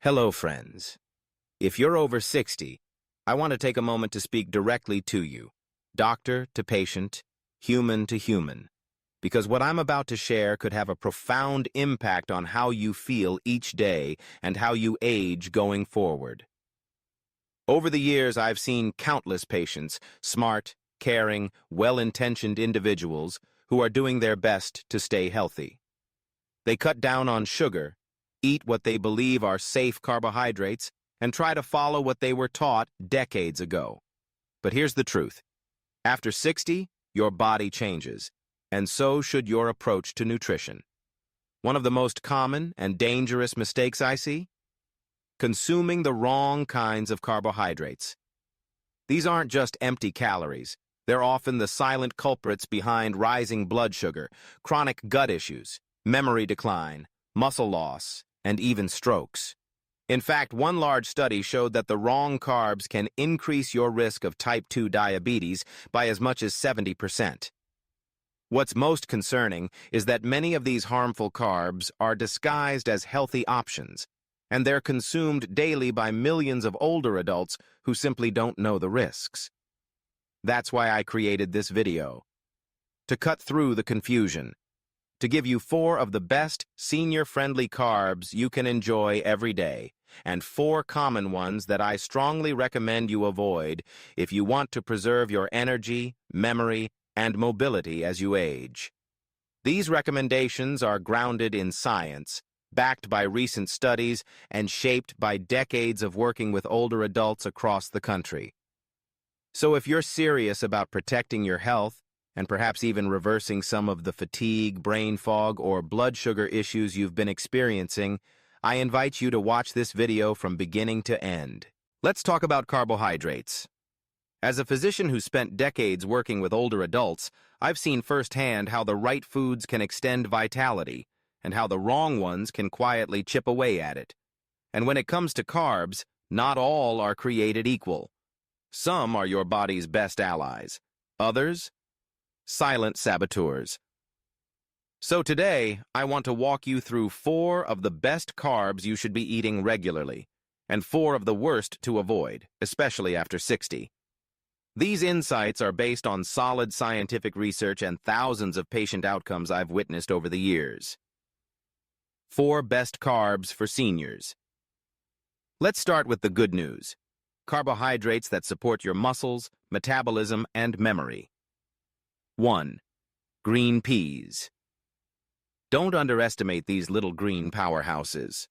Hello, friends. If you're over 60, I want to take a moment to speak directly to you, doctor to patient, human to human, because what I'm about to share could have a profound impact on how you feel each day and how you age going forward. Over the years, I've seen countless patients, smart, caring, well-intentioned individuals who are doing their best to stay healthy. They cut down on sugar, eat what they believe are safe carbohydrates, and try to follow what they were taught decades ago. But here's the truth. After 60, your body changes, and so should your approach to nutrition. One of the most common and dangerous mistakes I see? Consuming the wrong kinds of carbohydrates. These aren't just empty calories. They're often the silent culprits behind rising blood sugar, chronic gut issues, memory decline, muscle loss, and even strokes. In fact, one large study showed that the wrong carbs can increase your risk of type 2 diabetes by as much as 70%. What's most concerning is that many of these harmful carbs are disguised as healthy options, and they're consumed daily by millions of older adults who simply don't know the risks. That's why I created this video. To cut through the confusion. To give you 4 of the best senior-friendly carbs you can enjoy every day, and 4 common ones that I strongly recommend you avoid if you want to preserve your energy, memory, and mobility as you age. These recommendations are grounded in science, backed by recent studies, and shaped by decades of working with older adults across the country. So if you're serious about protecting your health, and perhaps even reversing some of the fatigue, brain fog, or blood sugar issues you've been experiencing, I invite you to watch this video from beginning to end. Let's talk about carbohydrates. As a physician who spent decades working with older adults, I've seen firsthand how the right foods can extend vitality, and how the wrong ones can quietly chip away at it. And when it comes to carbs, not all are created equal. Some are your body's best allies. Others, silent saboteurs. So today, I want to walk you through 4 of the best carbs you should be eating regularly, and 4 of the worst to avoid, especially after 60. These insights are based on solid scientific research and thousands of patient outcomes I've witnessed over the years. 4 best carbs for seniors. Let's start with the good news. Carbohydrates that support your muscles, metabolism, and memory. 1. Green peas. Don't underestimate these little green powerhouses.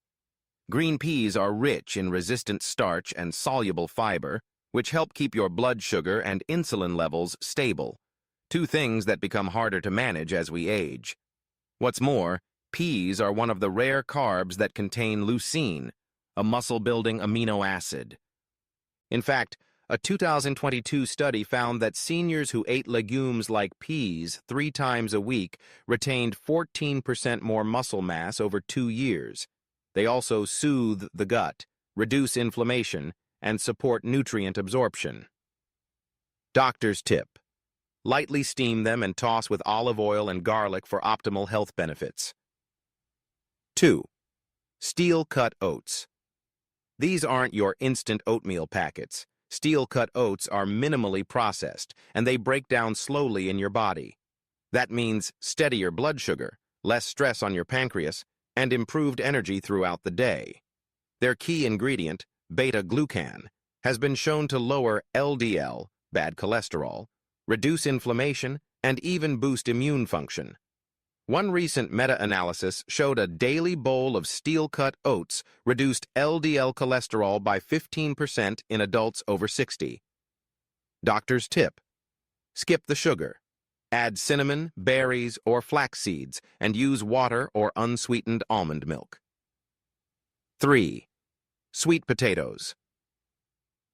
Green peas are rich in resistant starch and soluble fiber, which help keep your blood sugar and insulin levels stable, 2 things that become harder to manage as we age. What's more, peas are one of the rare carbs that contain leucine, a muscle-building amino acid. In fact, a 2022 study found that seniors who ate legumes like peas 3 times a week retained 14% more muscle mass over 2 years. They also soothe the gut, reduce inflammation, and support nutrient absorption. Doctor's tip: lightly steam them and toss with olive oil and garlic for optimal health benefits. 2. Steel-cut oats. These aren't your instant oatmeal packets. Steel-cut oats are minimally processed, and they break down slowly in your body. That means steadier blood sugar, less stress on your pancreas, and improved energy throughout the day. Their key ingredient, beta-glucan, has been shown to lower LDL, bad cholesterol, reduce inflammation, and even boost immune function. One recent meta-analysis showed a daily bowl of steel-cut oats reduced LDL cholesterol by 15% in adults over 60. Doctor's tip: skip the sugar. Add cinnamon, berries, or flax seeds, and use water or unsweetened almond milk. 3. Sweet potatoes.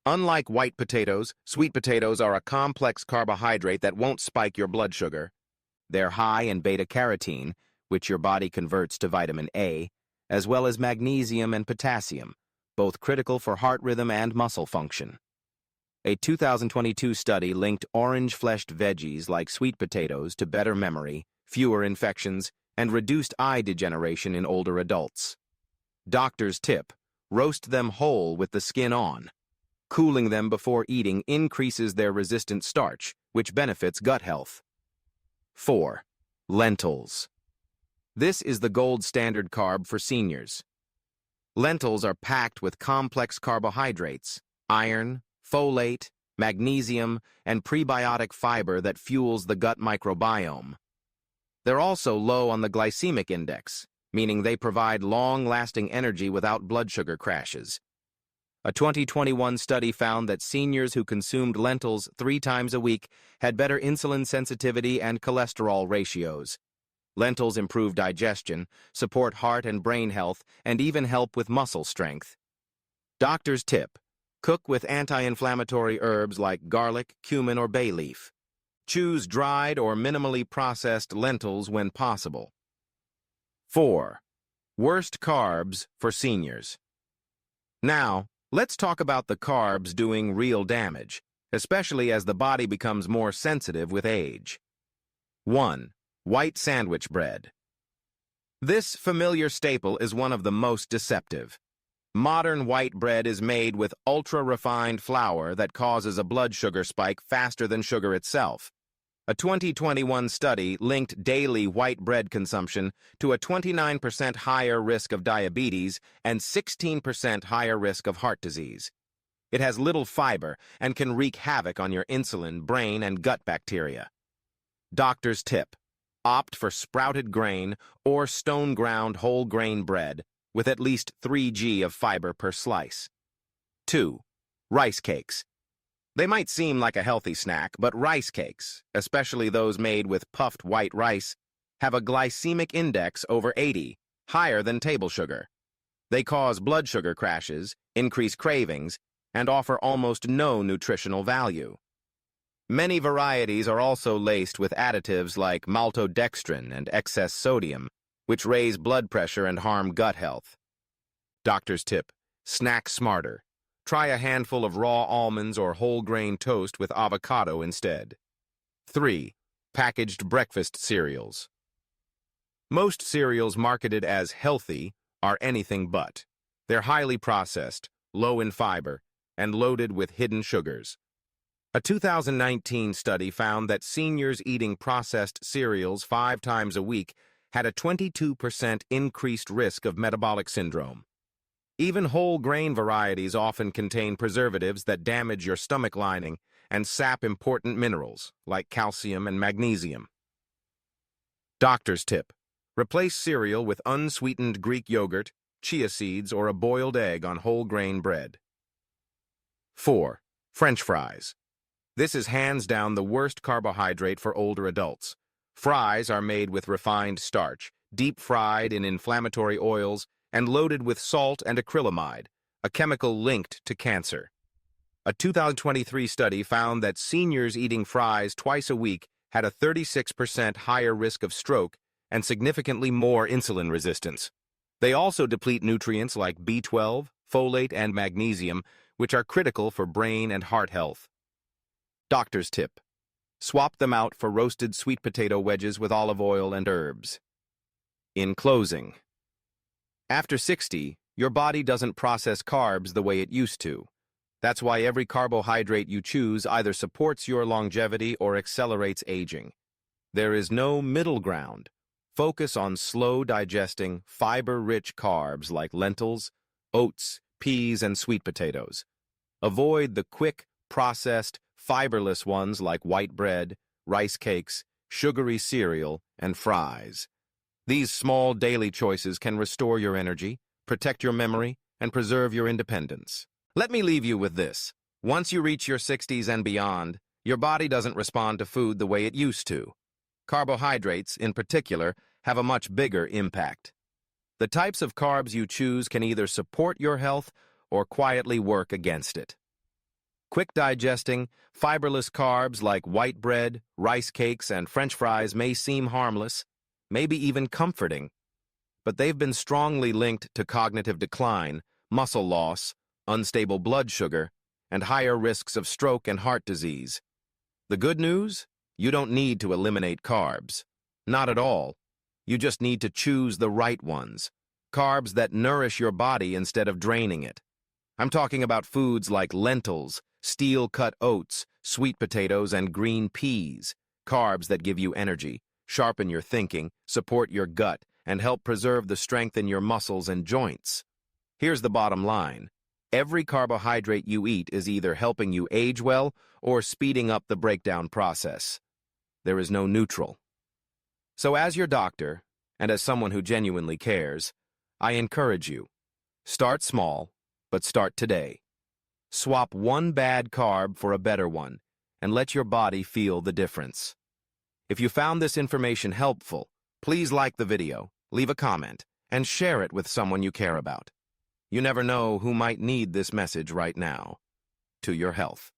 Unlike white potatoes, sweet potatoes are a complex carbohydrate that won't spike your blood sugar. They're high in beta-carotene, which your body converts to vitamin A, as well as magnesium and potassium, both critical for heart rhythm and muscle function. A 2022 study linked orange-fleshed veggies like sweet potatoes to better memory, fewer infections, and reduced eye degeneration in older adults. Doctor's tip: roast them whole with the skin on. Cooling them before eating increases their resistant starch, which benefits gut health. 4. Lentils. This is the gold standard carb for seniors. Lentils are packed with complex carbohydrates, iron, folate, magnesium, and prebiotic fiber that fuels the gut microbiome. They're also low on the glycemic index, meaning they provide long-lasting energy without blood sugar crashes. A 2021 study found that seniors who consumed lentils 3 times a week had better insulin sensitivity and cholesterol ratios. Lentils improve digestion, support heart and brain health, and even help with muscle strength. Doctor's tip: cook with anti-inflammatory herbs like garlic, cumin, or bay leaf. Choose dried or minimally processed lentils when possible. 4. Worst carbs for seniors. Now, let's talk about the carbs doing real damage, especially as the body becomes more sensitive with age. 1. White sandwich bread. This familiar staple is one of the most deceptive. Modern white bread is made with ultra-refined flour that causes a blood sugar spike faster than sugar itself. A 2021 study linked daily white bread consumption to a 29% higher risk of diabetes and 16% higher risk of heart disease. It has little fiber and can wreak havoc on your insulin, brain, and gut bacteria. Doctor's tip: opt for sprouted grain or stone-ground whole grain bread with at least 3 g of fiber per slice. 2. Rice cakes. They might seem like a healthy snack, but rice cakes, especially those made with puffed white rice, have a glycemic index over 80, higher than table sugar. They cause blood sugar crashes, increase cravings, and offer almost no nutritional value. Many varieties are also laced with additives like maltodextrin and excess sodium, which raise blood pressure and harm gut health. Doctor's tip: snack smarter. Try a handful of raw almonds or whole grain toast with avocado instead. 3. Packaged breakfast cereals. Most cereals marketed as healthy are anything but. They're highly processed, low in fiber, and loaded with hidden sugars. A 2019 study found that seniors eating processed cereals 5 times a week had a 22% increased risk of metabolic syndrome. Even whole grain varieties often contain preservatives that damage your stomach lining and sap important minerals like calcium and magnesium. Doctor's tip: replace cereal with unsweetened Greek yogurt, chia seeds, or a boiled egg on whole grain bread. 4. French fries. This is hands down the worst carbohydrate for older adults. Fries are made with refined starch, deep fried in inflammatory oils, and loaded with salt and acrylamide, a chemical linked to cancer. A 2023 study found that seniors eating fries twice a week had a 36% higher risk of stroke and significantly more insulin resistance. They also deplete nutrients like B12, folate, and magnesium, which are critical for brain and heart health. Doctor's tip: swap them out for roasted sweet potato wedges with olive oil and herbs. In closing, after 60, your body doesn't process carbs the way it used to. That's why every carbohydrate you choose either supports your longevity or accelerates aging. There is no middle ground. Focus on slow-digesting, fiber-rich carbs like lentils, oats, peas, and sweet potatoes. Avoid the quick, processed, fiberless ones like white bread, rice cakes, sugary cereal, and fries. These small daily choices can restore your energy, protect your memory, and preserve your independence. Let me leave you with this. Once you reach your 60s and beyond, your body doesn't respond to food the way it used to. Carbohydrates, in particular, have a much bigger impact. The types of carbs you choose can either support your health or quietly work against it. Quick digesting, fiberless carbs like white bread, rice cakes, and French fries may seem harmless, maybe even comforting, but they've been strongly linked to cognitive decline, muscle loss, unstable blood sugar, and higher risks of stroke and heart disease. The good news? You don't need to eliminate carbs. Not at all. You just need to choose the right ones. Carbs that nourish your body instead of draining it. I'm talking about foods like lentils, steel-cut oats, sweet potatoes, and green peas. Carbs that give you energy, sharpen your thinking, support your gut, and help preserve the strength in your muscles and joints. Here's the bottom line. Every carbohydrate you eat is either helping you age well or speeding up the breakdown process. There is no neutral. So as your doctor, and as someone who genuinely cares, I encourage you. Start small, but start today. Swap one bad carb for a better one, and let your body feel the difference. If you found this information helpful, please like the video, leave a comment, and share it with someone you care about. You never know who might need this message right now. To your health.